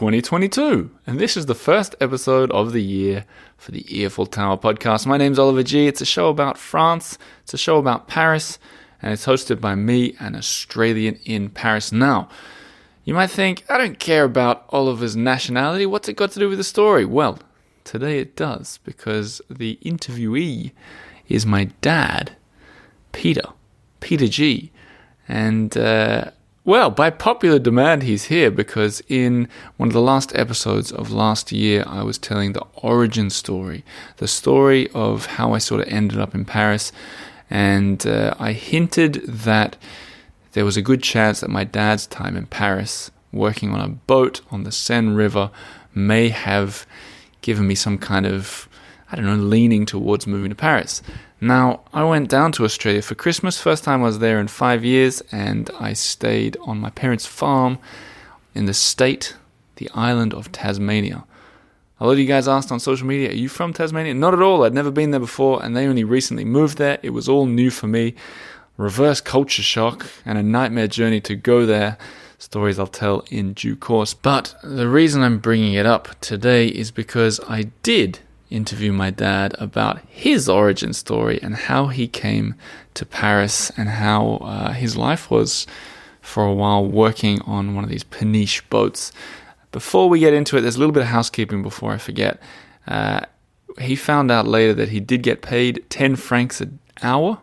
2022, and this is the first episode of the year for the Eiffel Tower podcast. My name's Oliver G. It's a show about France, it's a show about Paris, and it's hosted by me, an Australian in Paris. Now, you might think, I don't care about Oliver's nationality, what's it got to do with the story? Well, today it does, because the interviewee is my dad, Peter G. And, well, by popular demand, he's here because in one of the last episodes of last year, I was telling the origin story, the story of how I sort of ended up in Paris. And I hinted that there was a good chance that my dad's time in Paris, working on a boat on the Seine River, may have given me some kind of, leaning towards moving to Paris. Now, I went down to Australia for Christmas, first time I was there in 5 years, and I stayed on my parents' farm in the island of Tasmania. A lot of you guys asked on social media, are you from Tasmania? Not at all, I'd never been there before, and they only recently moved there. It was all new for me. Reverse culture shock and a nightmare journey to go there. Stories I'll tell in due course. But the reason I'm bringing it up today is because I did interview my dad about his origin story and how he came to Paris and how his life was for a while working on one of these peniche boats. Before we get into it, there's a little bit of housekeeping before I forget. He found out later that he did get paid 10 francs an hour,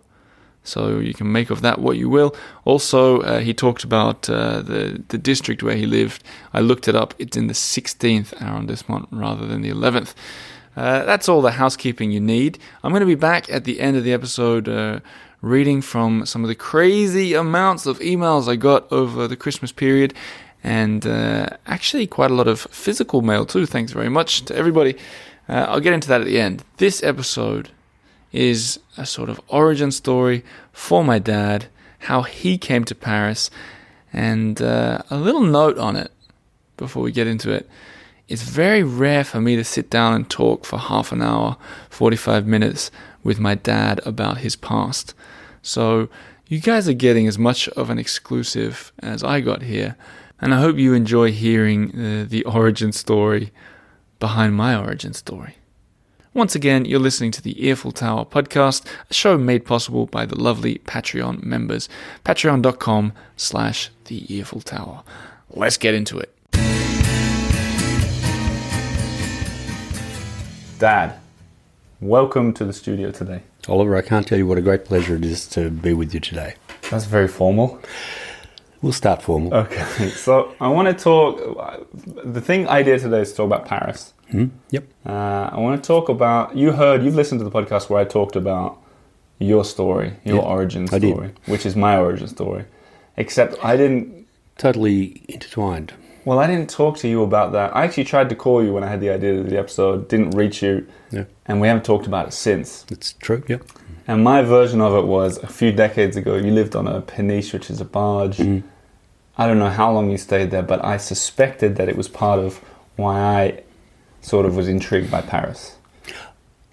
so you can make of that what you will. Also, he talked about the district where he lived. I looked it up. It's in the 16th arrondissement rather than the 11th. That's all the housekeeping you need. I'm going to be back at the end of the episode reading from some of the crazy amounts of emails I got over the Christmas period, and actually quite a lot of physical mail too. Thanks very much to everybody. I'll get into that at the end. This episode is a sort of origin story for my dad, how he came to Paris, and a little note on it before we get into it. It's very rare for me to sit down and talk for half an hour, 45 minutes with my dad about his past. So you guys are getting as much of an exclusive as I got here. And I hope you enjoy hearing the origin story behind my origin story. Once again, you're listening to the Eiffel Tower podcast, a show made possible by the lovely Patreon members. Patreon.com/the Eiffel Tower. Let's get into it. Dad, welcome to the studio today. Oliver, I can't tell you what a great pleasure it is to be with you today. That's very formal. We'll start formal. Okay, so I want to talk, the thing I did today is talk about Paris. Yep. I want to talk about, you've listened to the podcast where I talked about your story, your origin story, which is my origin story. Except I didn't... Totally intertwined. Well, I didn't talk to you about that. I actually tried to call you when I had the idea of the episode, didn't reach you, and we haven't talked about it since. It's true, yep. And my version of it was, a few decades ago, you lived on a peniche, which is a barge. I don't know how long you stayed there, but I suspected that it was part of why I sort of was intrigued by Paris.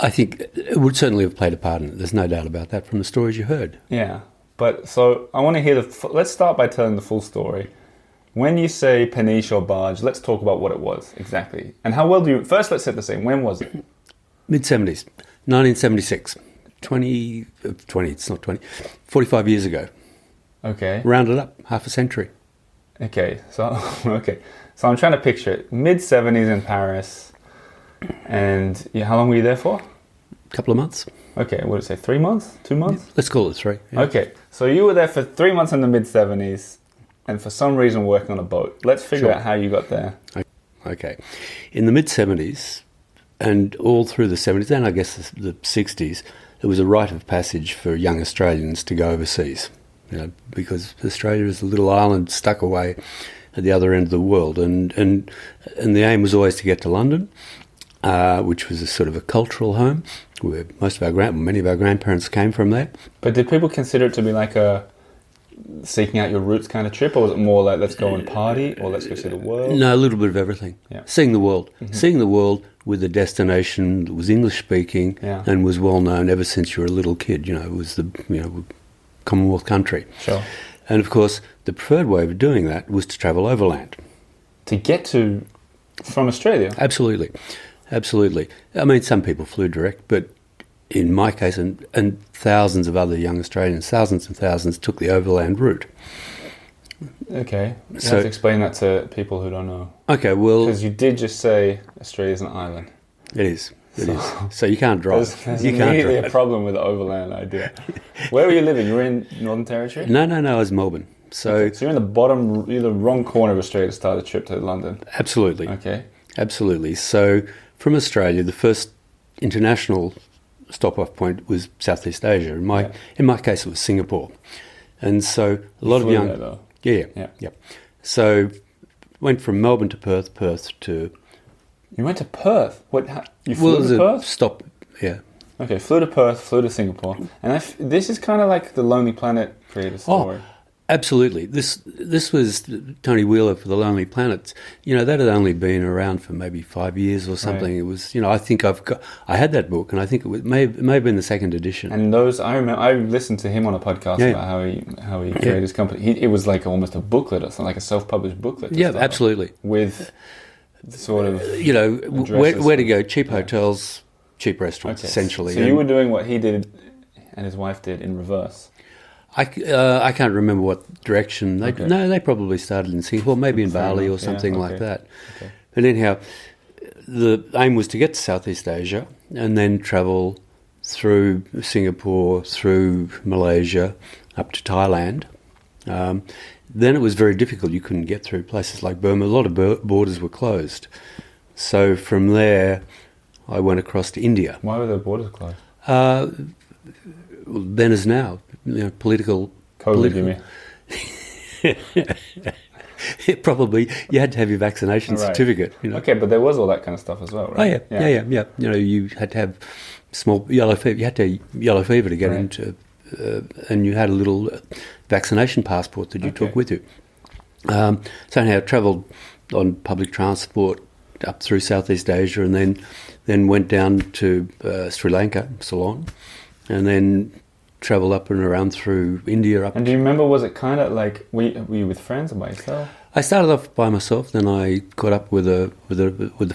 I think it would certainly have played a part in it. There's no doubt about that from the stories you heard. Yeah, but so I want to hear let's start by telling the full story. When you say peniche or barge, let's talk about what it was exactly. And how well first let's set the scene. When was it? Mid-70s, 1976. 45 years ago. Okay. Rounded up, half a century. Okay, so I'm trying to picture it. Mid-70s in Paris. And how long were you there for? A couple of months. Okay, what did it say, 3 months? 2 months? Let's call it 3. Yeah. Okay, so you were there for 3 months in the mid-70s. And for some reason working on a boat. Let's figure out how you got there. Okay. In the mid-70s and all through the 70s and I guess the 60s, there was a rite of passage for young Australians to go overseas, because Australia is a little island stuck away at the other end of the world. And the aim was always to get to London, which was a sort of a cultural home where many of our grandparents came from there. But did people consider it to be like a seeking out your roots kind of trip, or was it more like let's go and party, or let's go see the world? No, a little bit of everything. Yeah. Seeing the world. Seeing the world with a destination that was English speaking and was well known ever since you were a little kid. It was the Commonwealth country. Sure. And of course, the preferred way of doing that was to travel overland. To get to From Australia? Absolutely. Absolutely. I mean, some people flew direct, but in my case, and thousands of other young Australians, thousands and thousands, took the overland route. Okay. You have to explain that to people who don't know. Okay, well... Because you did just say Australia's an island. It is. It is. So you can't drive. There's you can't immediately drive. a problem with the overland idea. Where were you living? You were in Northern Territory? No, I was Melbourne. So you're in the bottom, you're the wrong corner of Australia to start a trip to London. Absolutely. Okay. Absolutely. So from Australia, the first international stop-off point was Southeast Asia. In my case, it was Singapore. And so a lot of young... There, though. Yeah. So went from Melbourne to Perth to... You went to Perth? You flew to Perth? Stop, yeah. Okay, flew to Perth, flew to Singapore. And this is kind of like the Lonely Planet creator story. Oh, absolutely. This was Tony Wheeler for the Lonely Planet. That had only been around for maybe 5 years or something. Right. It was, I think I had that book, and I think it may have been the second edition. And I remember I listened to him on a podcast about how he created his company. It was like almost a booklet or something, like a self-published booklet. Yeah, absolutely. With sort of where to go, cheap hotels, cheap restaurants, essentially. So you were doing what he did and his wife did in reverse. I can't remember what direction. They probably started in Singapore, maybe in Bali or something like that. Okay. But anyhow, the aim was to get to Southeast Asia and then travel through Singapore, through Malaysia, up to Thailand. Then it was very difficult. You couldn't get through places like Burma. A lot of borders were closed. So from there, I went across to India. Why were the borders closed? Then as now, political... COVID, you mean? Probably. You had to have your vaccination certificate. Okay, but there was all that kind of stuff as well, right? Oh, yeah. You had to have small yellow fever. You had to have yellow fever to get into... and you had a little vaccination passport that you took with you. So anyhow, I travelled on public transport up through Southeast Asia and then went down to Sri Lanka, Ceylon, and then travelled up and around through India. And do you remember, was it kind of like, were you with friends or by yourself? I started off by myself, then I caught up with a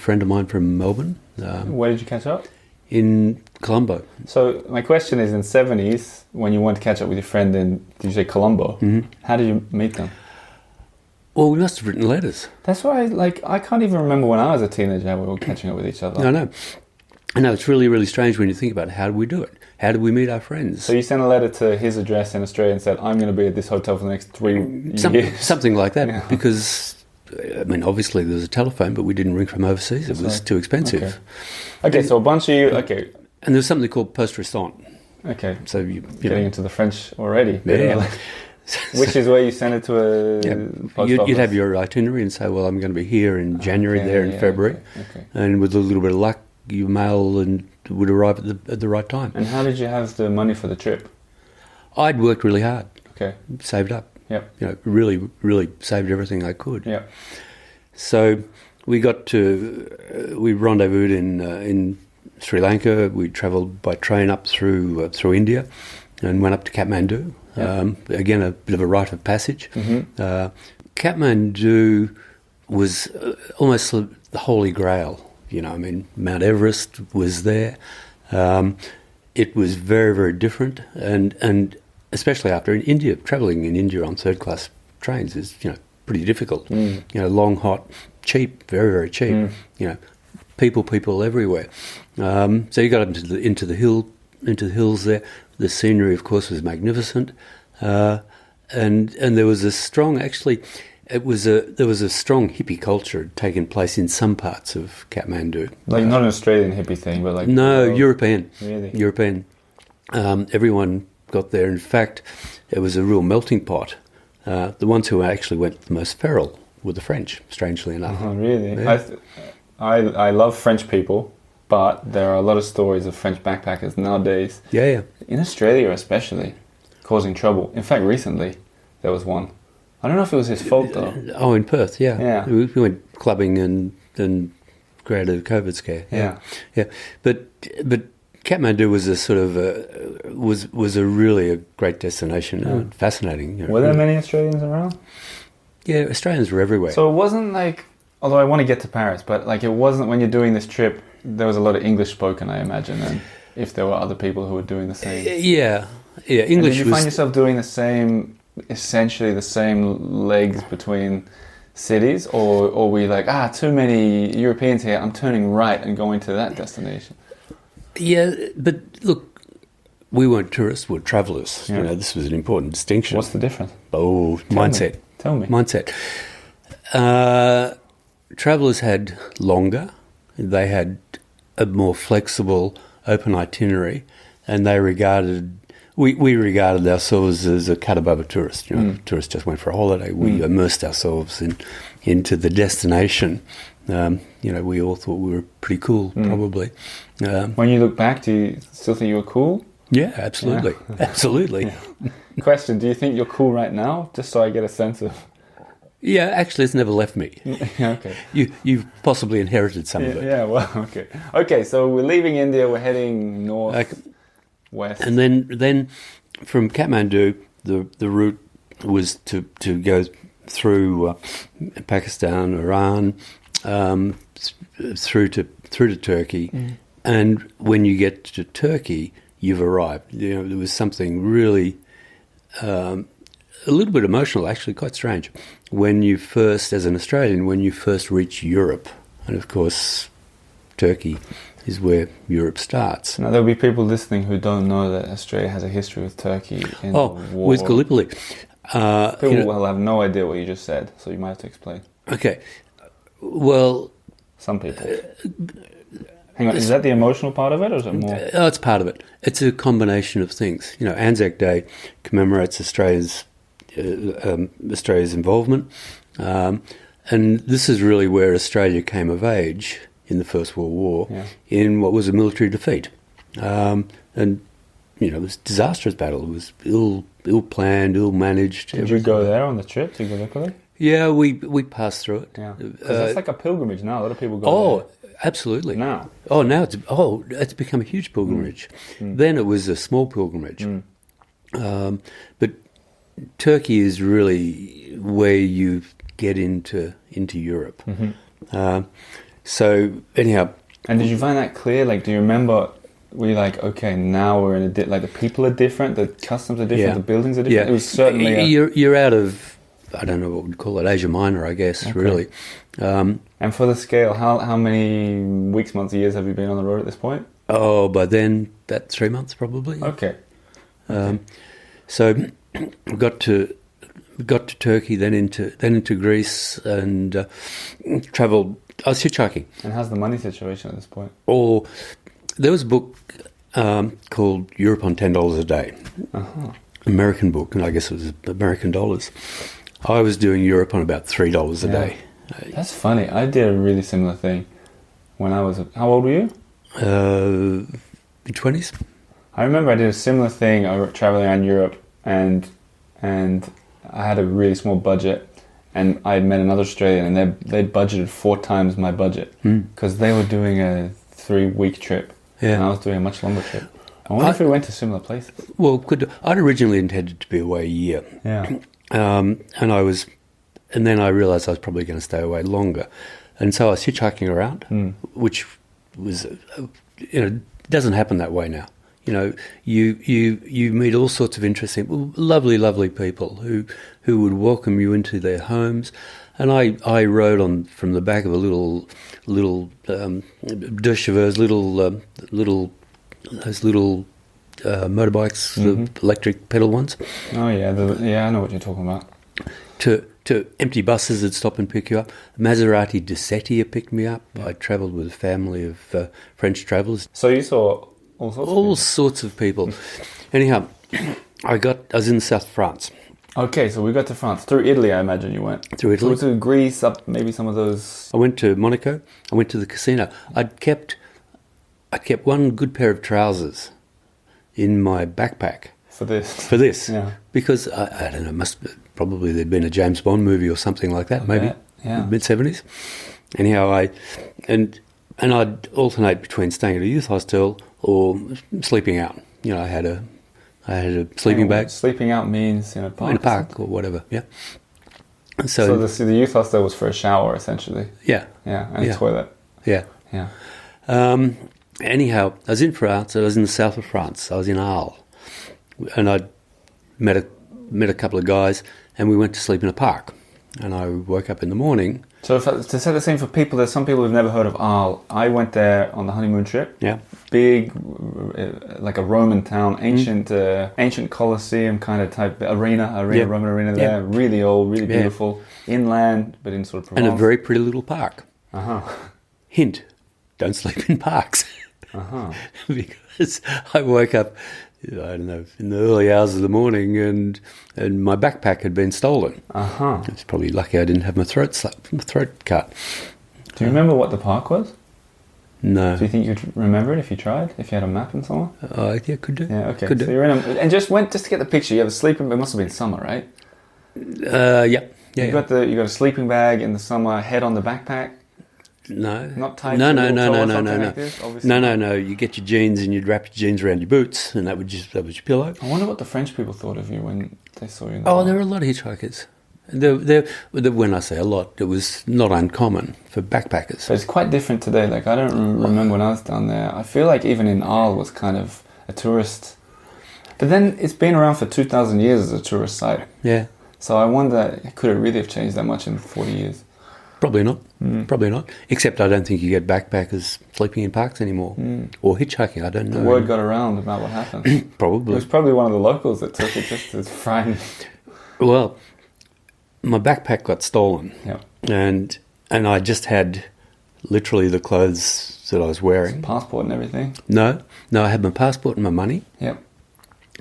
friend of mine from Melbourne. Where did you catch up? In Colombo. So my question is, in the 70s, when you went to catch up with your friend in, did you say Colombo? Mm-hmm. How did you meet them? Well, we must have written letters. That's why, I can't even remember when I was a teenager how we were catching up with each other. No. I know, it's really, really strange when you think about it. How did we do it? How did we meet our friends? So you sent a letter to his address in Australia and said, I'm going to be at this hotel for the next 3 years? Something like that, because... I mean, obviously there was a telephone, but we didn't ring from overseas. It was too expensive. Okay, so a bunch of you... Okay. And there was something called poste restante. Okay. So you getting into the French already. Yeah. Which is where you send it to a post office. You'd have your itinerary and say, well, I'm going to be here in January, in February. Okay. And with a little bit of luck, your mail and would arrive at the right time. And how did you have the money for the trip? I'd worked really hard. Okay. Saved up. Yep. Really, really saved everything I could. Yeah. So we rendezvoused in Sri Lanka. We travelled by train up through India, and went up to Kathmandu. Yep. Again, a bit of a rite of passage. Mm-hmm. Kathmandu was almost the holy grail. Mount Everest was there. It was very, very different, and especially after in India, travelling in India on third-class trains is, pretty difficult. Mm. Long, hot, cheap, very, very cheap. Mm. People everywhere. So you got up into the hills there. The scenery, of course, was magnificent, and there was a strong, there was a strong hippie culture taking place in some parts of Kathmandu. Like not an Australian hippie thing, but like European. Really? European. Everyone got there. In fact, it was a real melting pot. The ones who actually went the most feral were the French, strangely enough. Oh, really? Yeah. I love French people, but there are a lot of stories of French backpackers nowadays. Yeah. In Australia especially, causing trouble. In fact, recently there was one. I don't know if it was his fault though. Oh, in Perth, yeah. Yeah. We went clubbing and created a COVID scare. Yeah. But Kathmandu was a sort of was a really a great destination. Fascinating. Were there many Australians around? Yeah, Australians were everywhere. So it wasn't like although I want to get to Paris, but like it wasn't, when you're doing this trip, there was a lot of English spoken, I imagine, and if there were other people who were doing the same. Yeah, English. And did you find yourself doing essentially the same legs between cities, or were you like, too many Europeans here, I'm turning right and going to that destination? Yeah, but look, we weren't tourists, we were travellers. Yeah. You know, this was an important distinction. What's the difference? Mindset. Tell me. Mindset. Travellers had longer, they had a more flexible, open itinerary, and they regarded... We regarded ourselves as a cut above a tourist. You know, tourists just went for a holiday. We immersed ourselves into the destination. You know, we all thought we were pretty cool, probably. When you look back, do you still think you were cool? Yeah, absolutely. Yeah. Absolutely. Yeah. Question, do you think you're cool right now? Just so I get a sense of... Yeah, actually, it's never left me. Okay. You've possibly inherited some of it. Yeah, well, okay. Okay, so we're leaving India, we're heading north, west. And then from Kathmandu, the route was to go through Pakistan, Iran, through to Turkey. And when you get to Turkey, you've arrived. You know, there was something really... a little bit emotional, actually, quite strange. When you first, as an Australian, when you first reach Europe, and of course, Turkey is where Europe starts. Now, there'll be people listening who don't know that Australia has a history with Turkey in the war. With Gallipoli. People will have no idea what you just said, so you might have to explain. Okay. Well... Some people. Hang on, is that the emotional part of it, or is it more... It's part of it. It's a combination of things. You know, Anzac Day commemorates Australia's involvement, and this is really where Australia came of age in the First World War, in what was a military defeat, and you know, it was a disastrous battle. It was ill planned, ill managed. Did you go there on the trip to Gallipoli? Yeah, we passed through it. Yeah, because it's like a pilgrimage now. A lot of people go there. Absolutely. Now it's become a huge pilgrimage. Then it was a small pilgrimage, but Turkey is really where you get into Europe. So anyhow, and did you find that clear? Like, do you remember? Were you like, okay, now we're in like the people are different, the customs are different, the buildings are different? Yeah. It was certainly you're out of, I don't know what we'd call it, Asia Minor, I guess. Okay. Really. And for the scale, how many weeks, months, years have you been on the road at this point? Oh, by then, about 3 months probably. Okay. So we got to Turkey, then into Greece, and travelled. I was hitchhiking. And how's the money situation at this point? Oh, there was a book called Europe on $10 a day, American book, and I guess it was American dollars. I was doing Europe on about $3 a day. That's funny. I did a really similar thing when I was... How old were you? Mid-20s. I remember I did a similar thing. I was traveling around Europe, and I had a really small budget, and I met another Australian, and they'd budgeted 4 times my budget because they were doing a 3-week trip, and I was doing a much longer trip. I wonder if we went to similar places. Well, I'd originally intended to be away a year. Yeah. And then I realised I was probably going to stay away longer, and so I was hitchhiking around, which was, doesn't happen that way now. You know, you meet all sorts of interesting, lovely people who would welcome you into their homes, and I rode from the back of a little deux chevaux, those little motorbikes, the electric pedal ones. Oh yeah, I know what you're talking about. To empty buses that stop and pick you up. Maserati Ducati picked me up. I travelled with a family of French travellers. So you saw all sorts of people. Anyhow, I was in the south of France. Okay, so we got to France. Through Italy, I imagine you went. Through Italy. Through Greece, up maybe some of those... I went to Monaco. I went to the casino. I'd kept one good pair of trousers in my backpack. For this? Yeah. Because, I don't know, probably there'd been a James Bond movie or something like that, maybe, mid-70s. Anyhow, I'd alternate between staying at a youth hostel or sleeping out. You know, I had a sleeping bag. Sleeping out means in a park? In a park or whatever, yeah. So the youth hostel was for a shower, essentially. yeah, Yeah, and a toilet. yeah. Yeah. Anyhow, I was in France. I was in the south of France. I was in Arles, and I met a couple of guys, and we went to sleep in a park. And I woke up in the morning. So to set the scene for people, there's some people who've never heard of Arles. I went there on the honeymoon trip. Yeah. Big, like a Roman town, ancient Colosseum kind of type arena, Roman arena there. Yeah. Really old, really beautiful, inland, but in sort of Provence. And a very pretty little park. Uh-huh. Hint: don't sleep in parks. Uh-huh. Because I woke up, I don't know, in the early hours of the morning, and my backpack had been stolen. Uh-huh. It's probably lucky I didn't have my throat cut. Do you remember what the park was? No. Do you think you'd remember it if you tried? If you had a map and so on? Yeah, could do. Yeah, okay. Could so do. you're in and just to get the picture. You have a sleeping. It must have been summer, right? Yeah. You got a sleeping bag in the summer. Head on the backpack. No. Not tied. No. Like this, No. You get your jeans and you'd wrap your jeans around your boots, and that was your pillow. I wonder what the French people thought of you when they saw you. There were a lot of hitchhikers. When I say a lot, it was not uncommon for backpackers. But it's quite different today. Like, I don't remember when I was down there. I feel like even in Arles was kind of a tourist. But then it's been around for 2,000 years as a tourist site. Yeah. So I wonder, could it really have changed that much in 40 years? Probably not. Probably not. Except I don't think you get backpackers sleeping in parks anymore. Or hitchhiking, I don't know. The word got around about what happened. Probably. It was probably one of the locals that took it just to frighten. Well, my backpack got stolen. Yeah. And I just had literally the clothes that I was wearing. Passport and everything? No, I had my passport and my money. Yep.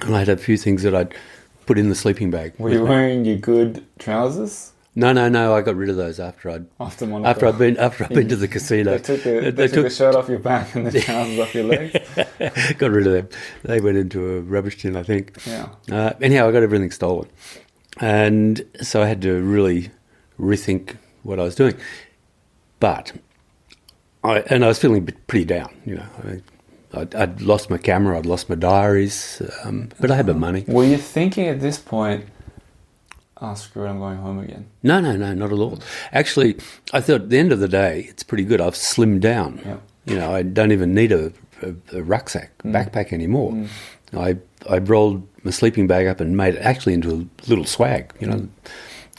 And I had a few things that I'd put in the sleeping bag. Were you wearing your good trousers? No. I got rid of those after I'd been to the casino. They took the shirt off your back and the trousers off your legs. Got rid of them. They went into a rubbish tin, I think. Yeah. Anyhow, I got everything stolen, and so I had to really rethink what I was doing. But I was feeling pretty down. I'd lost my camera, I'd lost my diaries, but I had my money. Were you thinking at this point, oh, screw it, I'm going home again? No, not at all. Actually, I thought at the end of the day, it's pretty good. I've slimmed down. Yeah. I don't even need a rucksack, backpack anymore. I rolled my sleeping bag up and made it actually into a little swag,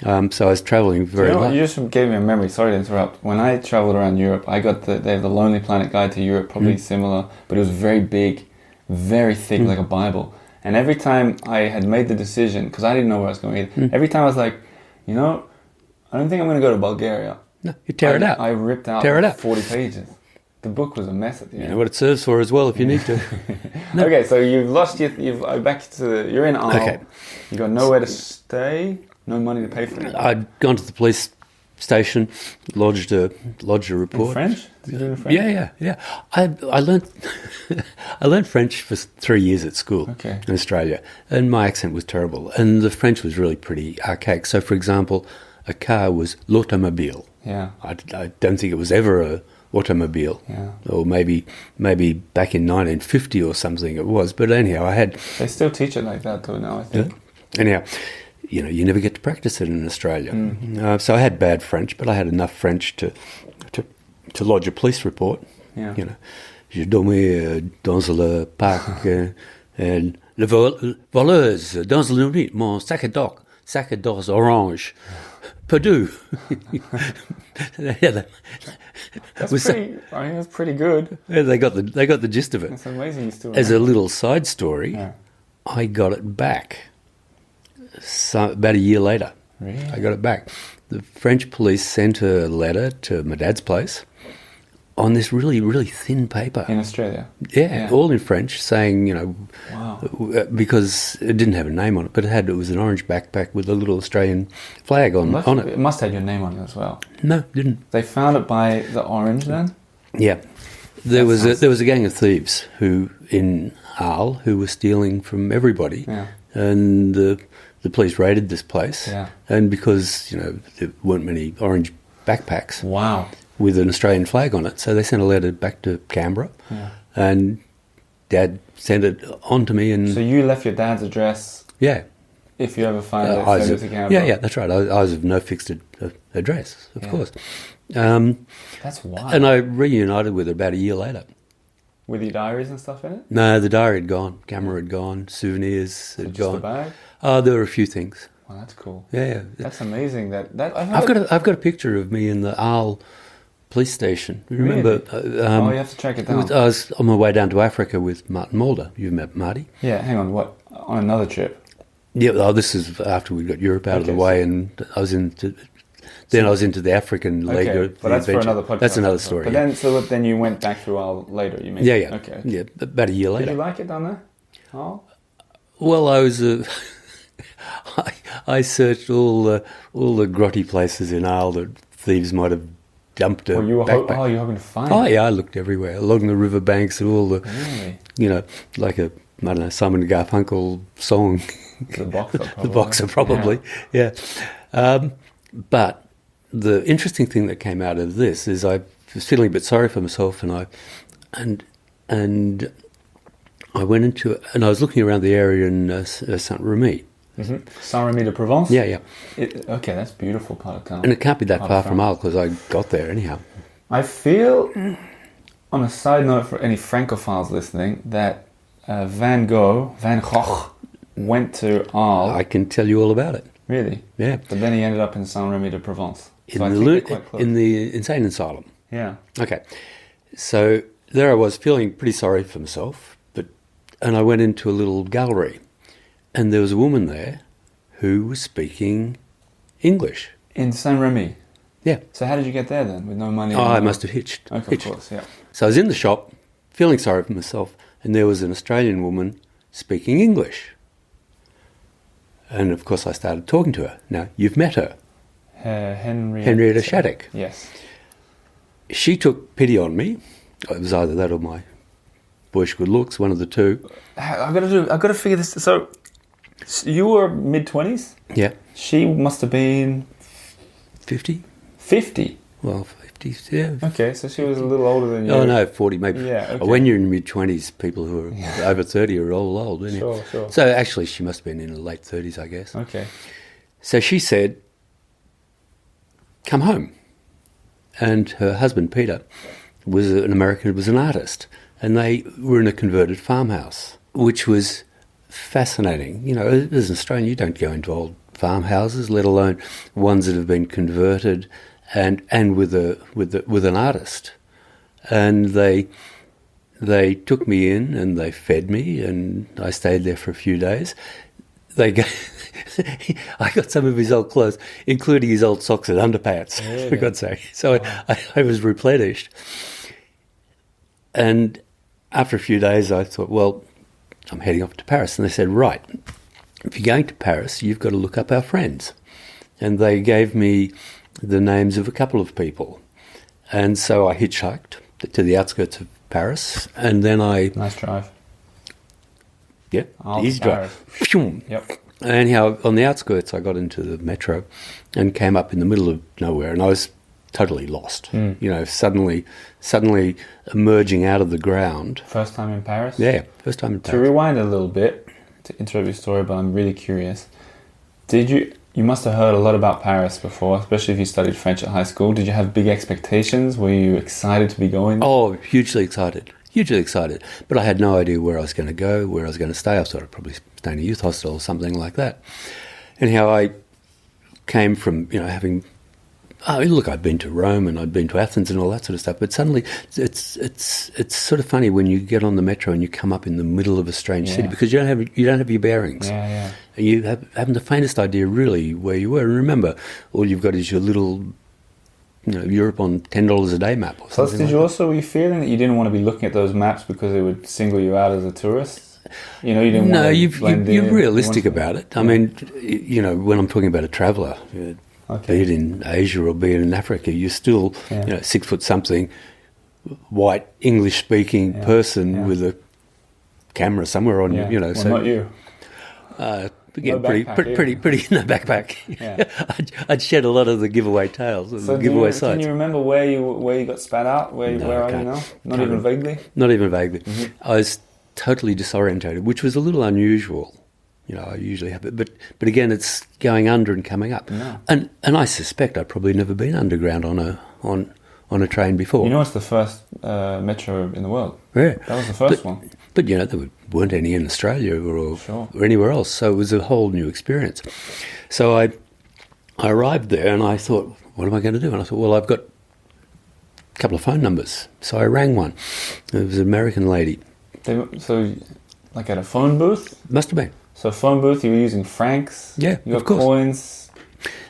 So I was travelling very light. You just gave me a memory, sorry to interrupt. When I travelled around Europe, I got they have the Lonely Planet Guide to Europe, probably similar, but it was very big, very thick, like a Bible. And every time I had made the decision, because I didn't know where I was going either, every time I was like, I don't think I'm going to go to Bulgaria. No, you tear it out. I ripped out 40 pages. The book was a mess at the end. You know what it serves for as well if you need to. No. Okay, so you've lost you're in Arles. Okay. You've got nowhere to stay, no money to pay for it. I'd gone to the police station, lodged a report. In French? Did you do it in French? Yeah. I learned French for 3 years at school in Australia, and my accent was terrible, and the French was really pretty archaic. So, for example, a car was l'automobile. Yeah. I don't think it was ever a automobile. Yeah. Or maybe back in 1950 or something it was. But anyhow, They still teach it like that too now, I think. Yeah. Anyhow, you never get to practice it in Australia. So I had bad French, but I had enough French to lodge a police report. Yeah. Je dormais dans le parc et le voleuse dans la nuit, mon sac à dos orange. Perdu. That's pretty good. Yeah, they got the gist of it. It's amazing you still As a little side story, I got it back about a year later. Really? I got it back. The French police sent a letter to my dad's place on this really, really thin paper. In Australia? Yeah, all in French, saying, wow. Because it didn't have a name on it, but it was an orange backpack with a little Australian flag on it. It must have your name on it as well. No, it didn't. They found it by the orange then? Yeah. There was a gang of thieves in Arles who were stealing from everybody. Yeah. And the police raided this place. Yeah. And because, there weren't many orange backpacks. Wow. With an Australian flag on it. So they sent a letter back to Canberra, and Dad sent it on to me. And so you left your dad's address If you ever find it, I was send of- it to Canberra. yeah, that's right. I was of no fixed address, of course. That's wild. And I reunited with her about a year later. With your diaries and stuff in it? No, the diary had gone, camera had gone, souvenirs had Just gone. a bag? There were a few things. Well, that's cool. Yeah. That's amazing. I've got a picture of me in the Arles police station. You remember? You have to track it down. I was on my way down to Africa with Martin Mulder. You've met Marty? Yeah, hang on. What? On another trip? Yeah, this is after we got Europe out of the way, and I was into the African leg of but the that's adventure. for another podcast. That's another story. But then you went back through Arles later. You mean? Yeah. Okay. Yeah, about a year later. Did you like it down there? Oh. Well, I was. I searched all the grotty places in Arles that thieves might have dumped a you were backpack. you were hoping to find. Oh yeah, I looked everywhere along the riverbanks and all the. Really? Like a Simon and Garfunkel song. The Boxer, probably. The Boxer, probably. Yeah. But the interesting thing that came out of this is I was feeling a bit sorry for myself, and I went into it, and I was looking around the area in Saint-Remy. Mm-hmm. Saint-Remy de Provence? Yeah. Okay, that's a beautiful part of town. And it can't be that far from Arles because I got there anyhow. I feel, on a side note for any Francophiles listening, that Van Gogh went to Arles. I can tell you all about it. Really? Yeah. But then he ended up in Saint-Remy de Provence. So In the insane asylum. Yeah. Okay. So there I was feeling pretty sorry for myself, and I went into a little gallery, and there was a woman there who was speaking English. In Saint-Remy? Yeah. So how did you get there then, with no money? I must have hitched. Okay, of course, yeah. So I was in the shop, feeling sorry for myself, and there was an Australian woman speaking English. And of course I started talking to her. Now, you've met her. Henrietta Shattuck. Yes. She took pity on me. It was either that or my boyish good looks, one of the two. I've got to figure this. So you were mid-20s? Yeah. She must have been 50? 50? Well, 50, yeah. Okay, so she was a little older than you. Oh, no, 40 maybe. Yeah, okay. When you're in mid-20s, people who are over 30 are all old, isn't it? Sure. So actually she must have been in her late 30s, I guess. Okay. So she said, come home. And her husband, Peter, was an American, was an artist. And they were in a converted farmhouse, which was fascinating. As an Australian, you don't go into old farmhouses, let alone ones that have been converted and with an artist. And they took me in and they fed me, and I stayed there for a few days. I got some of his old clothes, including his old socks and underpants, for God's sake. So I was replenished. And after a few days, I thought, well, I'm heading off to Paris. And they said, right, if you're going to Paris, you've got to look up our friends. And they gave me the names of a couple of people. And so I hitchhiked to the outskirts of Paris. And then Nice drive. Yeah, easy drive. Yep. Anyhow, on the outskirts, I got into the metro and came up in the middle of nowhere. And I was totally lost. Suddenly emerging out of the ground. First time in Paris? Yeah, first time in Paris. To rewind a little bit, to interrupt your story, but I'm really curious. You must have heard a lot about Paris before, especially if you studied French at high school. Did you have big expectations? Were you excited to be going? Oh, hugely excited. But I had no idea where I was going to go, where I was going to stay. I thought I'd probably stay in a youth hostel or something like that. Anyhow, I came from, having... I'd been to Rome and I'd been to Athens and all that sort of stuff, but suddenly it's sort of funny when you get on the metro and you come up in the middle of a strange city because you don't have your bearings. Yeah. And you haven't the faintest idea really where you were. And remember, all you've got is your little, Europe on $10 a day map. Or Plus, were you feeling that you didn't want to be looking at those maps because it would single you out as a tourist? You didn't. No, you're realistic about it. I mean, when I'm talking about a traveller. Okay. Be it in Asia or be it in Africa, you're still, 6 foot something, white English-speaking person with a camera somewhere on you. Well, not you. Again, no pretty no backpack. Yeah. I'd shed a lot of the giveaway tales, so the giveaway sites. Can you remember where you got spat out? Where are you now? Not even vaguely. Not even vaguely. Mm-hmm. I was totally disorientated, which was a little unusual. I usually have it. But again, it's going under and coming up. Yeah. And I suspect I've probably never been underground on a train before. It's the first metro in the world. Yeah. That was the first one. But, there weren't any in Australia or anywhere else, so it was a whole new experience. So I arrived there and I thought, what am I going to do? And I thought, well, I've got a couple of phone numbers. So I rang one. It was an American lady. So, like at a phone booth? Must have been. So phone booth, you were using francs? Yeah, you got of course. Coins?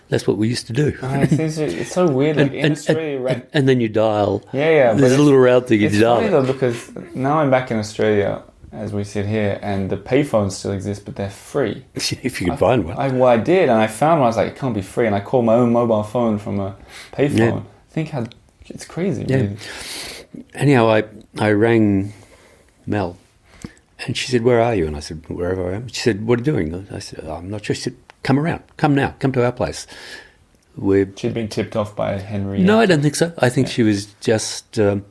That's what we used to do. It's so weird. Like in Australia, and then you dial. Yeah. There's a little route that you dial. It's funny though, because now I'm back in Australia as we sit here, and the payphones still exist, but they're free. If you can find one. I did, and I found one. I was like, it can't be free, and I called my own mobile phone from a payphone. Yeah. Think how it's crazy. Yeah. Really. Anyhow, I rang Mel, and she said, "Where are you?" And I said, "Wherever I am." She said, "What are you doing?" I said, "I'm not sure." She said, "Come around. Come now. Come to our place." She'd been tipped off by Henry. No, I don't think so. I think she was just a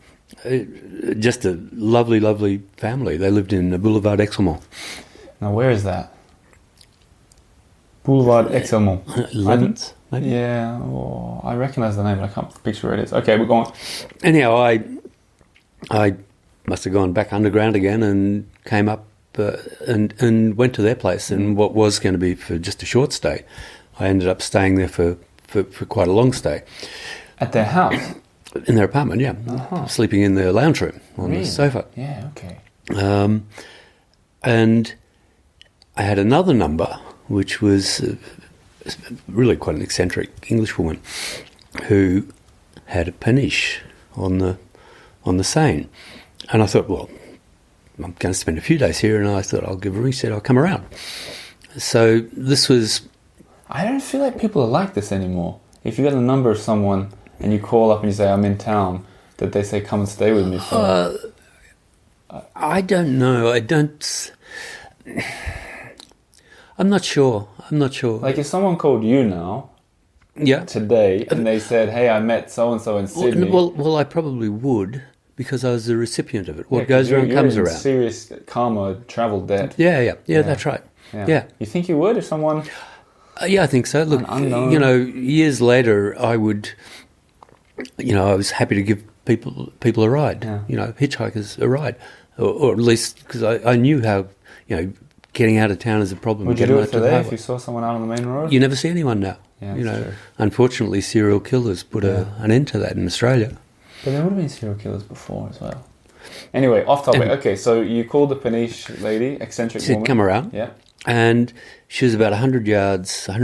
lovely, lovely family. They lived in Boulevard Exelmont. Now, where is that? Boulevard Exelmont. 11th, maybe? Yeah, I recognise the name, but I can't picture where it is. Okay, we're going. Anyhow, I must have gone back underground again and came up and went to their place. And what was going to be for just a short stay, I ended up staying there for quite a long stay. At their house? In their apartment, yeah. Uh-huh. Sleeping in their lounge room on the sofa. Yeah, okay. And I had another number, which was really quite an eccentric Englishwoman who had a peniche on the Seine. And I thought, well, I'm going to spend a few days here, and I thought I'll give her a ring. She said, I'll come around. So this was... I don't feel like people are like this anymore. If you got a number of someone and you call up and you say, I'm in town, that they say, come and stay with me for... I don't know. I'm not sure. Like if someone called you now, yeah, today, and they said, hey, I met so-and-so in Sydney... Well, I probably would, because I was the recipient of it. What goes around comes you're in around. Serious karma, travel debt. Yeah, that's right. Yeah. You think you would if someone... Yeah, I think so. Look, years later, I would, I was happy to give people a ride, hitchhikers a ride, or at least because I knew how, getting out of town is a problem. Would you do it today if you saw someone out on the main road? You never see anyone now. Yeah, true. Unfortunately, serial killers put an end to that in Australia. But there would have been serial killers before as well. Anyway, off topic. Okay, so you called the peniche lady, eccentric woman. She said, come around. Yeah. And she was about 100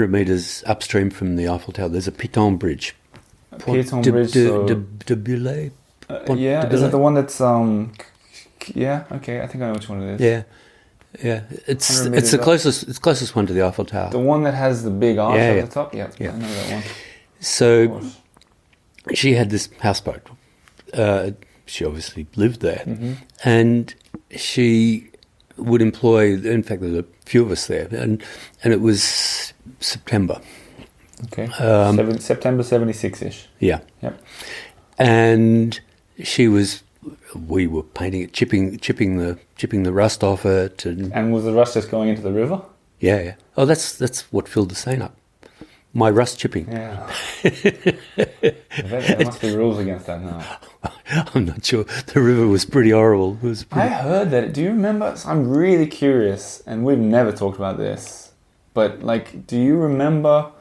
metres upstream from the Eiffel Tower. There's a Piton Bridge. Piton Bridge, de Bullet? Yeah, is it the one that's... Yeah, okay, I think I know which one it is. Yeah. It's the closest one to the Eiffel Tower. The one that has the big arch at the top? Yeah, I know that one. So she had this houseboat. She obviously lived there. Mm-hmm. And she would employ, in fact, there were a few of us there, and it was September. Okay. September 76-ish. Yeah. Yep. And we were painting it, chipping the rust off it. And was the rust just going into the river? Yeah. Oh, that's what filled the Seine up. My rust chipping. Yeah. There must be rules against that now. I'm not sure. The river was pretty horrible. I heard that. Do you remember? So I'm really curious, and we've never talked about this. But do you remember?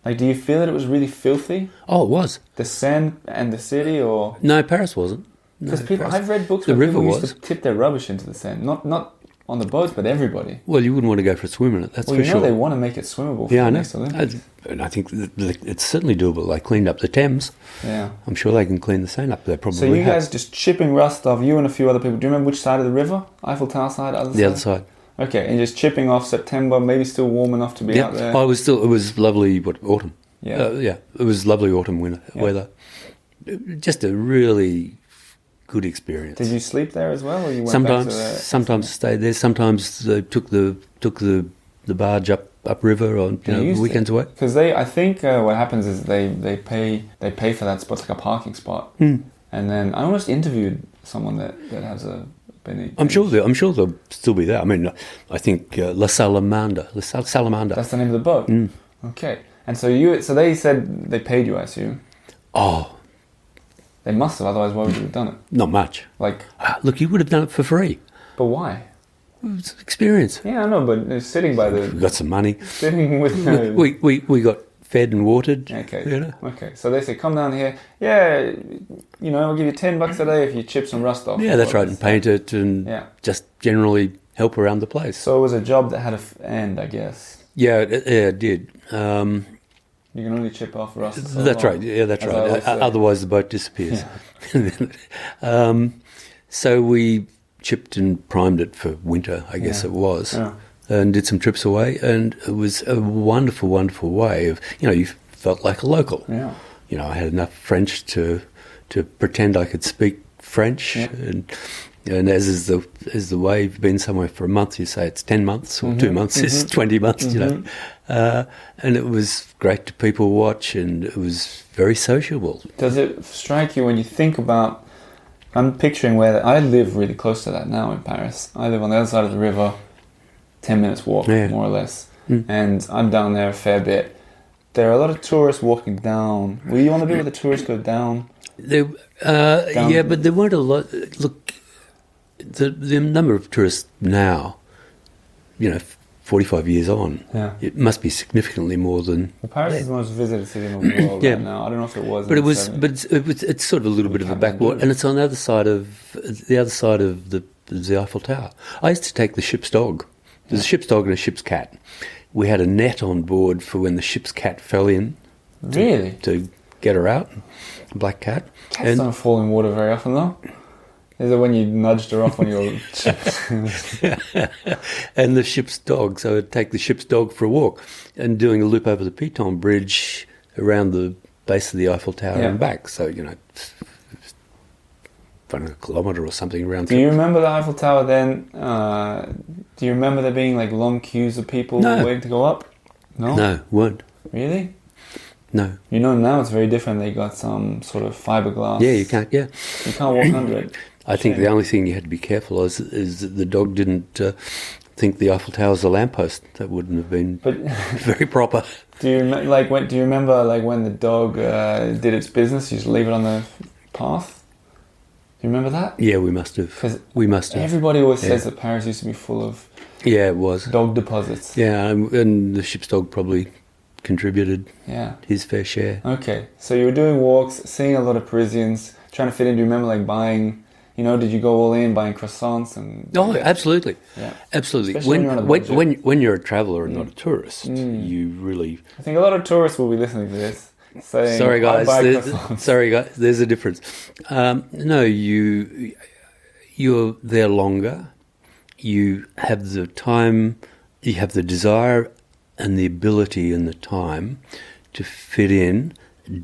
Do you feel that it was really filthy? Oh, it was. The Seine and the city, or no? Paris wasn't. Because I've read books where people used to tip their rubbish into the Seine. Not on the boats, but everybody. Well, you wouldn't want to go for a swim in it. That's for sure. They want to make it swimmable. For I know. Next Olympics. And I think it's certainly doable. They cleaned up the Thames. Yeah. I'm sure they can clean the Seine up. They probably So you guys just chipping rust off, you and a few other people. Do you remember which side of the river? Eiffel Tower side? The other side. Okay, and just chipping off September, maybe still warm enough to be out there. Oh, it was lovely, autumn. Yeah. It was lovely autumn weather. Just a really good experience. Did you sleep there as well, or you went back to sometimes stayed there. Sometimes they took the barge up river on weekends away. Because I think what happens is they pay for that spot. It's like a parking spot. And then I almost interviewed someone that has a peniche. I'm sure they'll still be there. I mean, I think La Salamander. That's the name of the boat? Mm. Okay. And so they said they paid you, I assume? Oh, They must have, otherwise why would you have done it? not much. Like, Look, you would have done it for free. but why? It's an experience. Yeah, I know, but sitting by We the... got some money. Sitting with... We got fed and watered. Okay. You know? Okay. So they say, come down here. Yeah, I'll give you $10 a day if you chip some rust off. Yeah, that's right. And paint it and just generally help around the place. So it was a job that had an end, I guess. Yeah, it did. You can only chip off rust. So That's long, right. Yeah, that's as I right. always say. Otherwise, the boat disappears. So we chipped and primed it for winter, I guess it was, and did some trips away. And it was a wonderful, wonderful way of, you felt like a local. Yeah. I had enough French to pretend I could speak French, and as is the way, you've been somewhere for a month, you say it's 10 months, or 2 months is 20 months, and it was great to people watch, and it was very sociable. Does it strike you when you think about... I'm picturing I live really close to that now in Paris. I live on the other side of the river, 10 minutes walk, more or less. And I'm down there a fair bit. There are a lot of tourists walking down. Were you on the bit where the tourists go down? Yeah, but there weren't a lot. Look, the number of tourists now, 45 years on, it must be significantly more than. Well, Paris is the most visited city in the world right now. I don't know if it was. But it's sort of a little bit of a backwater, and it's on the other side of the Eiffel Tower. I used to take the ship's dog. There's a ship's dog and a ship's cat. We had a net on board for when the ship's cat fell in. Really? To get her out, a black cat. Cats don't fall in water very often, though. Is it when you nudged her off on your ship? And the ship's dog, so I'd take the ship's dog for a walk and doing a loop over the Piton Bridge around the base of the Eiffel Tower and back. So, about a kilometre or something around. Do you remember the Eiffel Tower then? Do you remember there being like long queues of people waiting to go up? No? No, weren't. Really? No. Now it's very different. They got some sort of fiberglass. Yeah, you can't, You can't walk under it. I think the only thing you had to be careful of is that the dog didn't think the Eiffel Tower was a lamppost. That wouldn't have been very proper. Do you remember when the dog did its business? You just leave it on the path? Do you remember that? Yeah, we must have. Everybody always says that Paris used to be full of it was dog deposits. Yeah, and the ship's dog probably contributed his fair share. Okay, so you were doing walks, seeing a lot of Parisians, trying to fit in. Do you remember buying, did you go all in, buying croissants? Absolutely. Yeah. Absolutely. Especially when you're on a budget. When you're a traveller and not a tourist, you really... I think a lot of tourists will be listening to this. Saying, sorry guys, there's a difference. No, you're there longer. You have the time, you have the desire and the ability and the time to fit in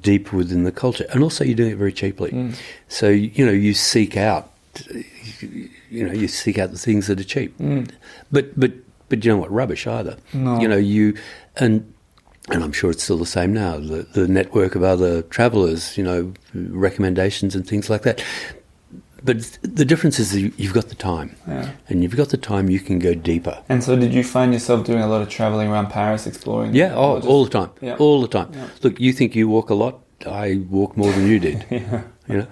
deep within the culture, and also you're doing it very cheaply. So you seek out, the things that are cheap. But you know what, rubbish either. No. And I'm sure it's still the same now, the network of other travellers, recommendations and things like that. But the difference is that you've got the time. Yeah. And you've got the time, you can go deeper. And so did you find yourself doing a lot of travelling around Paris, exploring? Yeah, all the time. Yeah. All the time. Yeah. Look, you think you walk a lot, I walk more than you did. I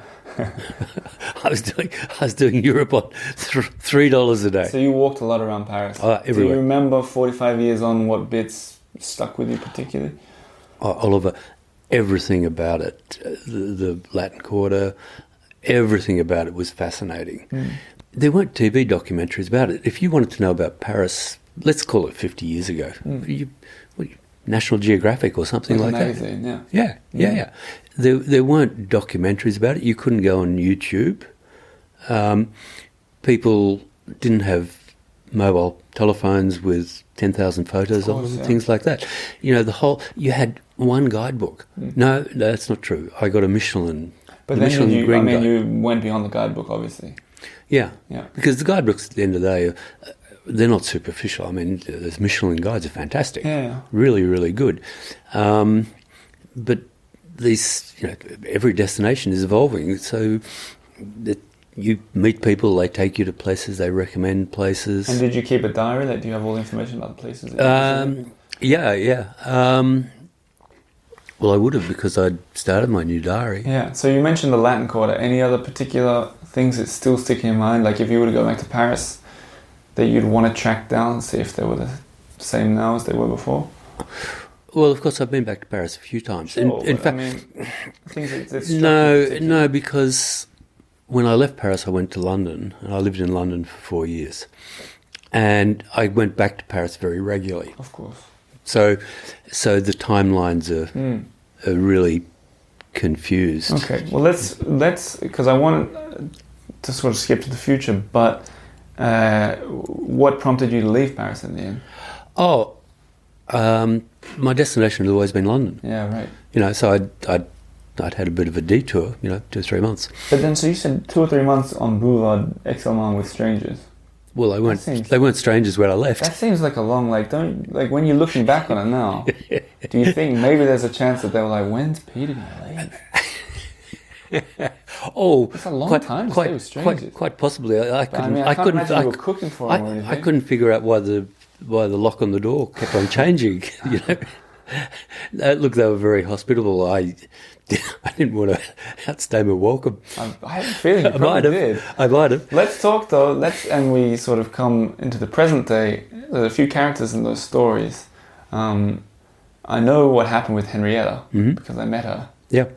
was doing Europe on $3 a day. So you walked a lot around Paris. Everywhere. Do you remember 45 years on what bits stuck with you particularly? Oliver, everything about it, the Latin Quarter, everything about it was fascinating. There weren't TV documentaries about it. If you wanted to know about Paris, let's call it 50 years ago, National Geographic or something like magazine, that. Yeah. There weren't documentaries about it. You couldn't go on YouTube. People didn't have mobile telephones with 10,000 photos of them, things like that. You had one guidebook. No, that's not true. I got a Michelin. But then you went beyond the guidebook, obviously. Yeah. Because the guidebooks, at the end of the day, they're not superficial. I mean, those Michelin guides are fantastic. Yeah. Really, really good. But these, every destination is evolving. So you meet people, they take you to places, they recommend places. And did you keep a diary? Like, do you have all the information about the places? Yeah. Well, I would have, because I'd started my new diary. Yeah. So you mentioned the Latin Quarter. Any other particular things that still stick in your mind? Like, if you were to go back to Paris, that you'd want to track down, see if they were the same now as they were before? Well, of course, I've been back to Paris a few times. Sure, in fact, I mean, things that no, because when I left Paris, I went to London, and I lived in London for 4 years. And I went back to Paris very regularly. Of course. So the timelines are really confused. Okay, well, let's because I want to sort of skip to the future, but what prompted you to leave Paris in the end? My destination had always been London. Yeah, right. You know, so I'd had a bit of a detour, 2 or 3 months. But then, so you said 2 or 3 months on Boulevard Excelmans with strangers. Well, they weren't strangers when I left. That seems like a long, when you're looking back on it now, do you think maybe there's a chance that they were like, when's Peter going to leave? It's a long time to stay with strangers. Quite possibly. I can't imagine you were cooking for them or anything. I couldn't figure out why the lock on the door kept on changing. Look, they were very hospitable. I didn't want to outstay my welcome. I have a feeling you probably did. I might have. Let's talk though. And we sort of come into the present day. There's a few characters in those stories. I know what happened with Henrietta because I met her. Yeah.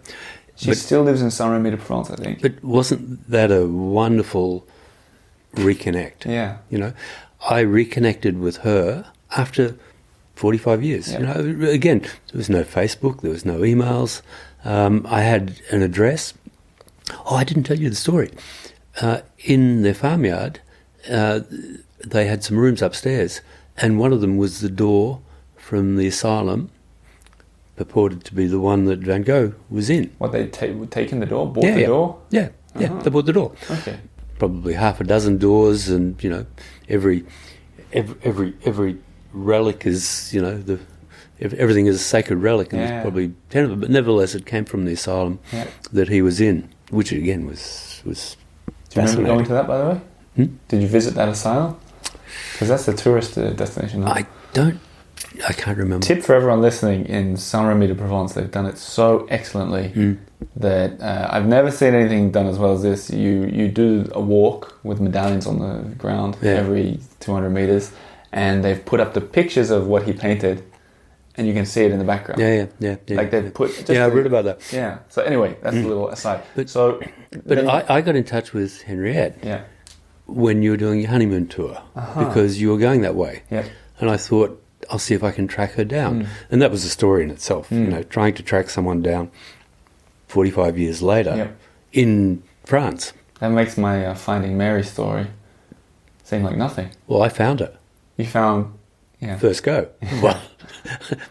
She still lives in Saint-Rémy-de-France, I think. But wasn't that a wonderful reconnect? Yeah. I reconnected with her after 45 years. Yeah. Again, there was no Facebook, there was no emails. I had an address. I didn't tell you the story. In their farmyard, they had some rooms upstairs, and one of them was the door from the asylum, purported to be the one that Van Gogh was in. What, they'd taken the door? Bought the door? Yeah, they bought the door. Okay. Probably half a dozen doors, and every relic is everything is a sacred relic, and there's probably 10 of them. But nevertheless, it came from the asylum that he was in, which again was Do you remember going to that, by the way? Did you visit that asylum? Because that's the tourist destination. Huh? I can't remember. Tip for everyone listening: in Saint-Rémy-de-Provence, they've done it so excellently that I've never seen anything done as well as this. You do a walk with medallions on the ground every 200 meters, and they've put up the pictures of what he painted, and you can see it in the background. Yeah. Like they've put. I read about that. Yeah. So anyway, that's a little aside. But I got in touch with Henriette. Yeah. When you were doing your honeymoon tour, because you were going that way. Yeah. And I thought, I'll see if I can track her down. And that was a story in itself, trying to track someone down 45 years later in France. That makes my Finding Mary story seem like nothing. Well, I found her. You found... First go. Well,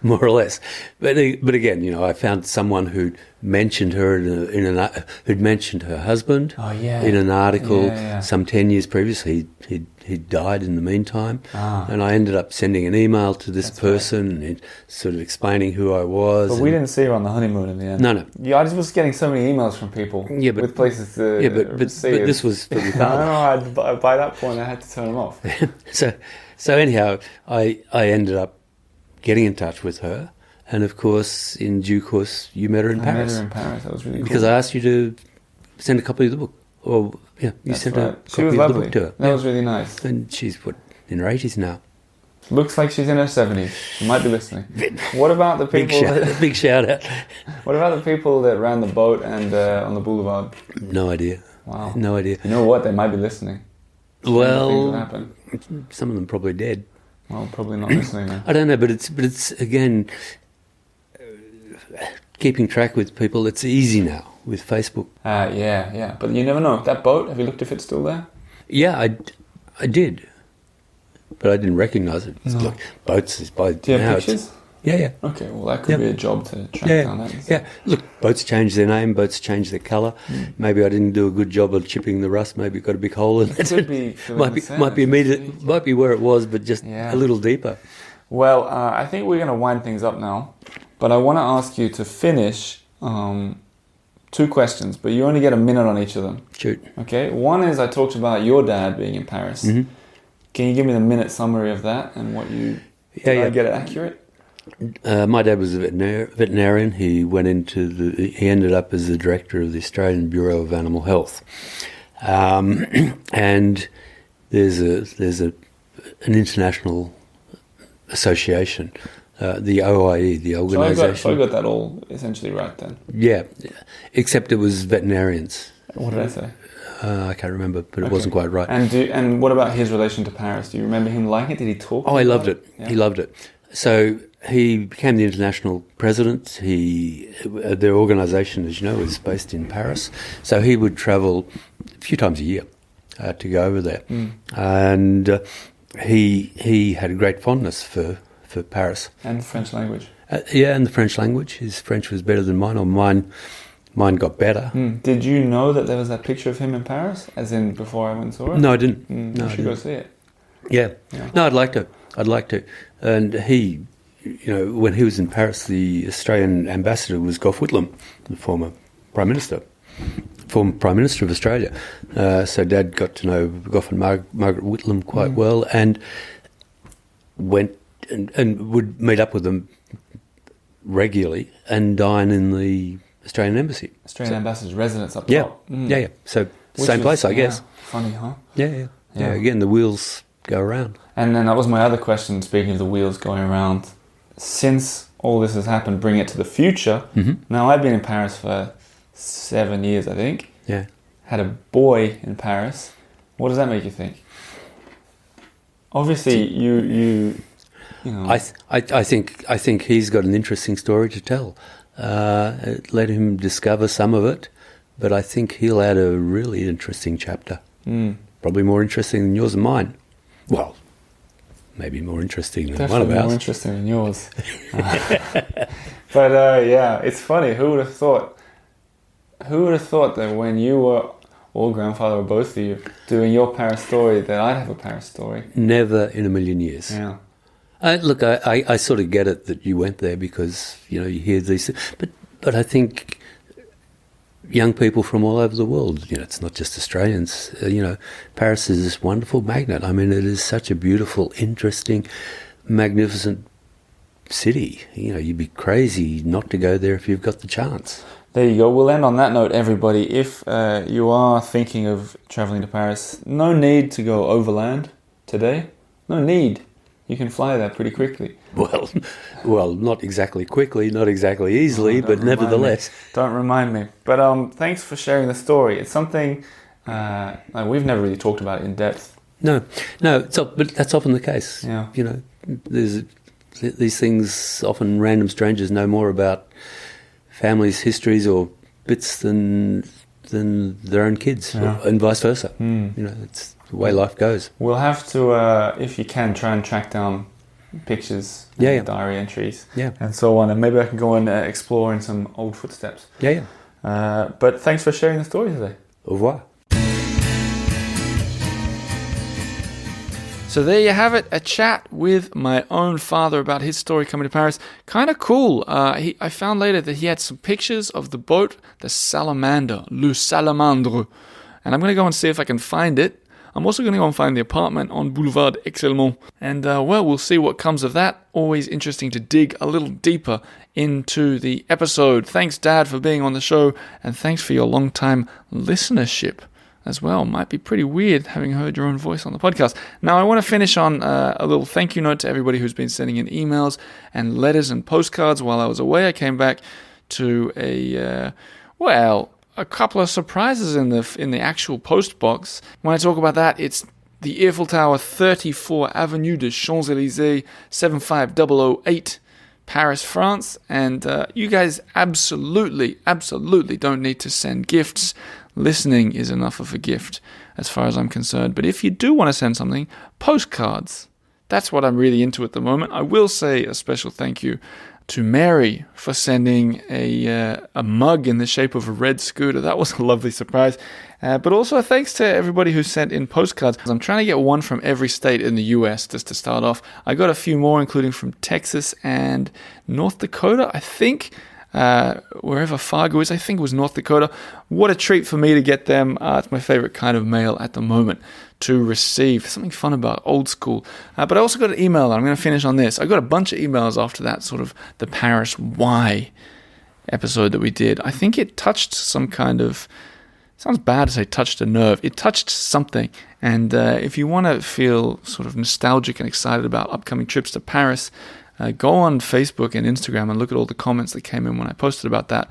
more or less. But again, I found someone who'd mentioned her who'd mentioned her husband in an article some 10 years previously. He'd died in the meantime, and I ended up sending an email to this person and sort of explaining who I was. But we didn't see her on the honeymoon in the end. No. Yeah, I just was getting so many emails from people with places to see. But this was for your father. No, by that point I had to turn them off. So anyhow, I ended up getting in touch with her, and of course, in due course, you met her in Paris. I met her in Paris. That was really cool. Because I asked you to send a copy of the book. You sent a copy of the book to her. That was really nice. And she's in her 80s now. Looks like she's in her 70s. She might be listening. What about the people? Big shout out. What about the people that ran the boat and on the boulevard? No idea. Wow. No idea. You know what? They might be listening. Well, some of them probably dead. Well, probably not listening then. I don't know, but it's again keeping track with people. It's easy now with Facebook. Yeah. But you never know. That boat, have you looked if it's still there? Yeah, I did, but I didn't recognise it. No. Look, boats is by Do you now. have pictures? Yeah. Okay, well that could be a job to track down that. Yeah, look, boats change their name, boats change their colour. Maybe I didn't do a good job of chipping the rust. Maybe it got a big hole in it. Could be might be where it was, but just a little deeper. Well, I think we're going to wind things up now, but I want to ask you to finish 2 questions, but you only get a minute on each of them. Shoot. Okay. One is I talked about your dad being in Paris. Mm-hmm. Can you give me the minute summary of that and what you... Did I get it accurate? My dad was a veterinarian. He he ended up as the director of the Australian Bureau of Animal Health. And there's an international association, the OIE, the organisation. So I got that all essentially right then. Yeah, except it was veterinarians. What did I say? I can't remember, but it wasn't quite right. And what about his relation to Paris? Do you remember him liking it? Did he talk? Oh, he loved it. Yeah. He loved it. So he became the international president. Their organisation, as you know, is based in Paris. So he would travel a few times a year to go over there. And he had a great fondness for Paris. And the French language. And the French language. His French was better than mine, or mine got better. Did you know that there was that picture of him in Paris, as in before I went and saw it? No, I didn't. No, you should go see it. Yeah. No, I'd like to. And he, when he was in Paris, the Australian ambassador was Gough Whitlam, the former Prime Minister of Australia. So Dad got to know Gough and Margaret Whitlam quite well, and went and would meet up with them regularly and dine in the Australian Embassy. Ambassador's residence up top. Mm. Yeah. So same place, I guess. Funny, huh? Yeah. Again, the wheels go around. And then that was my other question, speaking of the wheels going around. Since all this has happened, bring it to the future. Mm-hmm. Now, I've been in Paris for 7 years, I think. Yeah. Had a boy in Paris. What does that make you think? Obviously, you know... I think he's got an interesting story to tell. Let him discover some of it, but I think he'll add a really interesting chapter. Probably more interesting than yours and mine. Well, maybe more interesting than one of ours. More interesting than yours. But it's funny. Who would have thought? Who would have thought that when you were, or grandfather, or both of you, doing your Paris story, that I'd have a Paris story? Never in a million years. Yeah. Look, I sort of get it that you went there because you hear these things, but I think young people from all over the world, it's not just Australians. Paris is this wonderful magnet. I mean, it is such a beautiful, interesting, magnificent city. You'd be crazy not to go there if you've got the chance. There you go. We'll end on that note, everybody. If you are thinking of travelling to Paris, no need to go overland today. No need. You can fly there pretty quickly. Well, not exactly quickly, not exactly easily, but nevertheless. Don't remind me. But thanks for sharing the story. It's something we've never really talked about in depth. No, but that's often the case. Yeah. There's these things. Often, random strangers know more about families' histories or bits than their own kids, and vice versa. It's the way life goes. We'll have to, if you can, try and track down pictures, diary entries, and so on, and maybe I can go and explore in some old footsteps. But thanks for sharing the story today. Au revoir. So there you have it, a chat with my own father about his story coming to Paris. Kind of cool. I found later that he had some pictures of the boat, the Salamander, Le Salamandre, and I'm going to go and see if I can find it. I'm also going to go and find the apartment on Boulevard Excelmont. And, we'll see what comes of that. Always interesting to dig a little deeper into the episode. Thanks, Dad, for being on the show. And thanks for your long-time listenership as well. Might be pretty weird having heard your own voice on the podcast. Now, I want to finish on a little thank you note to everybody who's been sending in emails and letters and postcards while I was away. I came back to a couple of surprises in the actual post box. When I talk about that, it's the Eiffel Tower, 34 Avenue des Champs-Élysées, 75008, Paris, France. And you guys absolutely don't need to send gifts. Listening is enough of a gift as far as I'm concerned. But if you do want to send something, postcards. That's what I'm really into at the moment. I will say a special thank you to Mary for sending a mug in the shape of a red scooter. That was a lovely surprise. But also thanks to everybody who sent in postcards. I'm trying to get one from every state in the US just to start off. I got a few more, including from Texas and North Dakota, I think. wherever Fargo is. I think it was North Dakota. What a treat for me to get them. It's my favorite kind of mail at the moment to receive. Something fun about old school. But I also got an email, and I'm going to finish on this. I got a bunch of emails after that sort of the Paris why episode that we did. I think it touched some kind of, sounds bad to say touched a nerve. It touched something. And if you want to feel sort of nostalgic and excited about upcoming trips to Paris, go on Facebook and Instagram and look at all the comments that came in when I posted about that.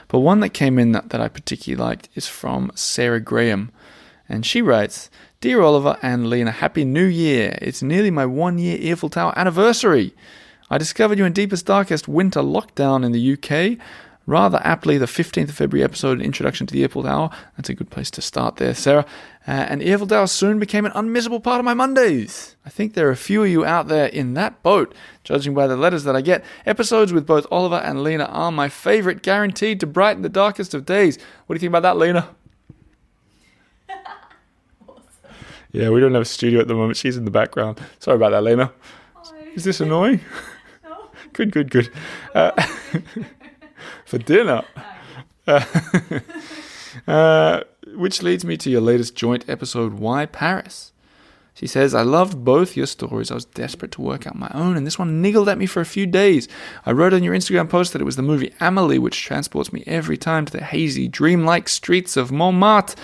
But one that came in that I particularly liked is from Sarah Graham. And she writes, "Dear Oliver and Lena, Happy New Year. It's nearly my 1-year Eiffel Tower anniversary. I discovered you in deepest, darkest winter lockdown in the UK. Rather aptly, the 15th of February episode, Introduction to the Eiffel Tower. That's a good place to start there, Sarah. And Eiffel Tower soon became an unmissable part of my Mondays. I think there are a few of you out there in that boat, judging by the letters that I get. Episodes with both Oliver and Lena are my favorite, guaranteed to brighten the darkest of days." What do you think about that, Lena? Awesome. Yeah, we don't have a studio at the moment. She's in the background. Sorry about that, Lena. Hi. Is this annoying? No. Good. For dinner. Which leads me to your latest joint episode, Why Paris? She says, "I loved both your stories. I was desperate to work out my own, and this one niggled at me for a few days. I wrote on your Instagram post that it was the movie Amélie, which transports me every time to the hazy, dreamlike streets of Montmartre.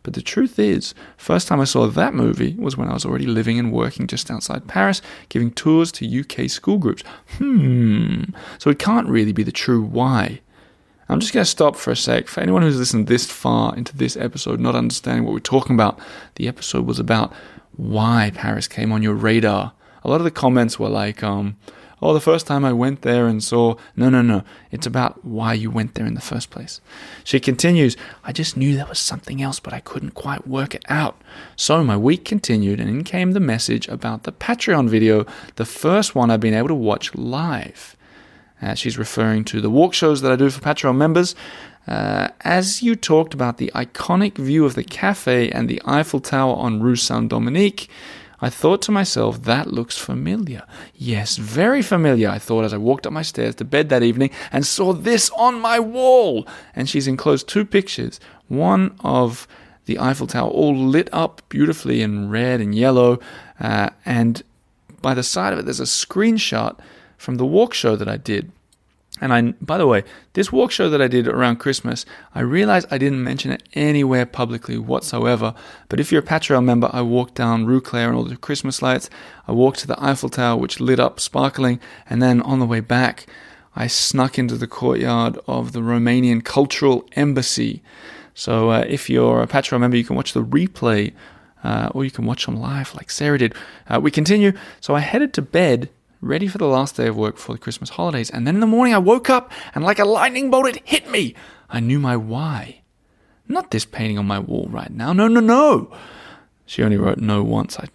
But the truth is, first time I saw that movie was when I was already living and working just outside Paris, giving tours to UK school groups. So it can't really be the true why." I'm just going to stop for a sec. For anyone who's listened this far into this episode, not understanding what we're talking about, the episode was about why Paris came on your radar. A lot of the comments were like, the first time I went there and saw... No. It's about why you went there in the first place. She continues, "I just knew there was something else, but I couldn't quite work it out. So my week continued, and in came the message about the Patreon video, the first one I've been able to watch live." She's referring to the walk shows that I do for Patreon members. As you talked about the iconic view of the cafe and the Eiffel Tower on Rue Saint-Dominique, I thought to myself, that looks familiar. Yes, very familiar, I thought as I walked up my stairs to bed that evening and saw this on my wall. And she's enclosed 2 pictures. One of the Eiffel Tower all lit up beautifully in red and yellow. And by the side of it, there's a screenshot from the walk show that I did. And by the way, this walk show that I did around Christmas, I realized I didn't mention it anywhere publicly whatsoever. But if you're a Patreon member, I walked down Rue Claire and all the Christmas lights. I walked to the Eiffel Tower, which lit up sparkling. And then on the way back, I snuck into the courtyard of the Romanian Cultural Embassy. So if you're a Patreon member, you can watch the replay, or you can watch them live like Sarah did. We continue. So I headed to bed, ready for the last day of work before the Christmas holidays. And then in the morning I woke up and like a lightning bolt, it hit me. I knew my why. Not this painting on my wall right now. No. She only wrote no once. I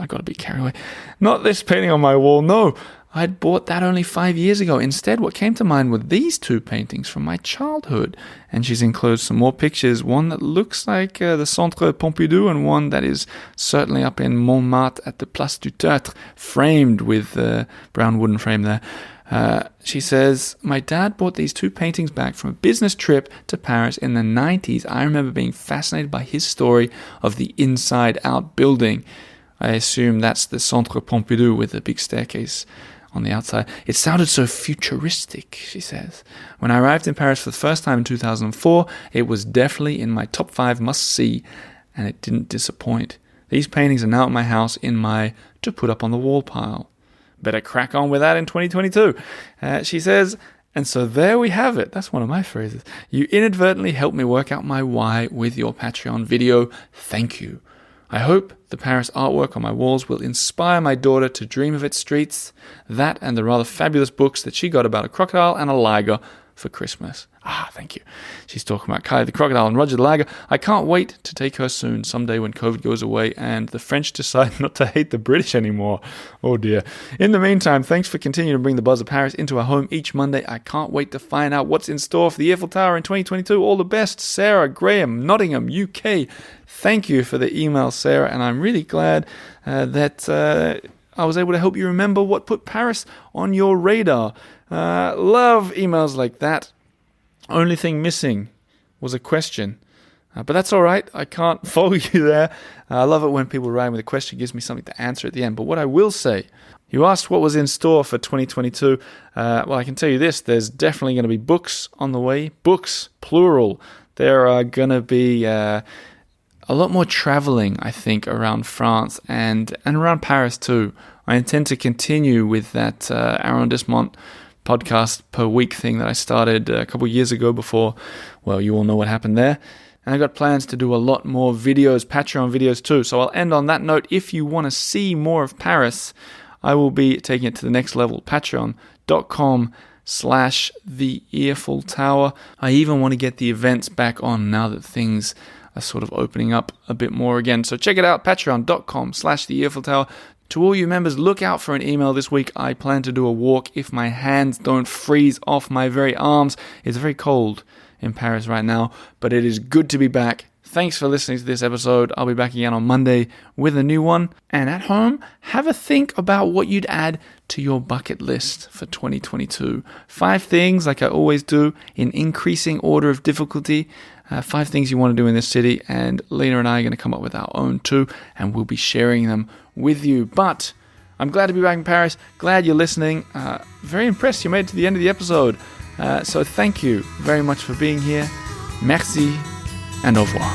got a bit carried away. Not this painting on my wall, no. I'd bought that only 5 years ago. Instead, what came to mind were these 2 paintings from my childhood. And she's enclosed some more pictures, one that looks like the Centre Pompidou and one that is certainly up in Montmartre at the Place du Tertre, framed with a brown wooden frame there. She says, "My dad bought these 2 paintings back from a business trip to Paris in the 90s. I remember being fascinated by his story of the inside-out building." I assume that's the Centre Pompidou with the big staircase on the outside. "It sounded so futuristic," she says. "When I arrived in Paris for the first time in 2004, it was definitely in my top 5 must-see, and it didn't disappoint. These paintings are now at my house in my to-put-up-on-the-wall pile. Better crack on with that in 2022. She says, "And so there we have it." That's one of my phrases. "You inadvertently helped me work out my why with your Patreon video. Thank you. I hope the Paris artwork on my walls will inspire my daughter to dream of its streets, that and the rather fabulous books that she got about a crocodile and a liger for Christmas." Thank you. She's talking about Kylie the crocodile and Roger the liger. "I can't wait to take her soon, someday when COVID goes away and the French decide not to hate the British anymore. Oh dear. In the meantime, thanks for continuing to bring the buzz of Paris into our home each Monday. I can't wait to find out what's in store for the Eiffel Tower in 2022. All the best, Sarah Graham, Nottingham, UK." Thank you for the email, Sarah, and I'm really glad that I was able to help you remember what put Paris on your radar. Love emails like that. Only thing missing was a question. But that's all right. I can't follow you there. I love it when people write with a question. It gives me something to answer at the end. But what I will say, you asked what was in store for 2022. Well, I can tell you this. There's definitely going to be books on the way. Books, plural. There are going to be a lot more traveling, I think, around France and around Paris too. I intend to continue with that arrondissement podcast per week thing that I started a couple of years ago before, well, you all know what happened there. And I got plans to do a lot more videos, Patreon videos too. So I'll end on that note. If you want to see more of Paris, I will be taking it to the next level. Patreon.com/the Eiffel Tower. I even want to get the events back on now that things are sort of opening up a bit more again. So check it out, patreon.com/the Eiffel Tower. To all you members, look out for an email this week. I plan to do a walk if my hands don't freeze off my very arms. It's very cold in Paris right now, but it is good to be back. Thanks for listening to this episode. I'll be back again on Monday with a new one. And at home, have a think about what you'd add to your bucket list for 2022. 5 things, like I always do, in increasing order of difficulty. 5 things you want to do in this city. And Lena and I are going to come up with our own too, and we'll be sharing them with you. But I'm glad to be back in Paris. Glad you're listening. Very impressed you made it to the end of the episode. So thank you very much for being here. Merci and au revoir.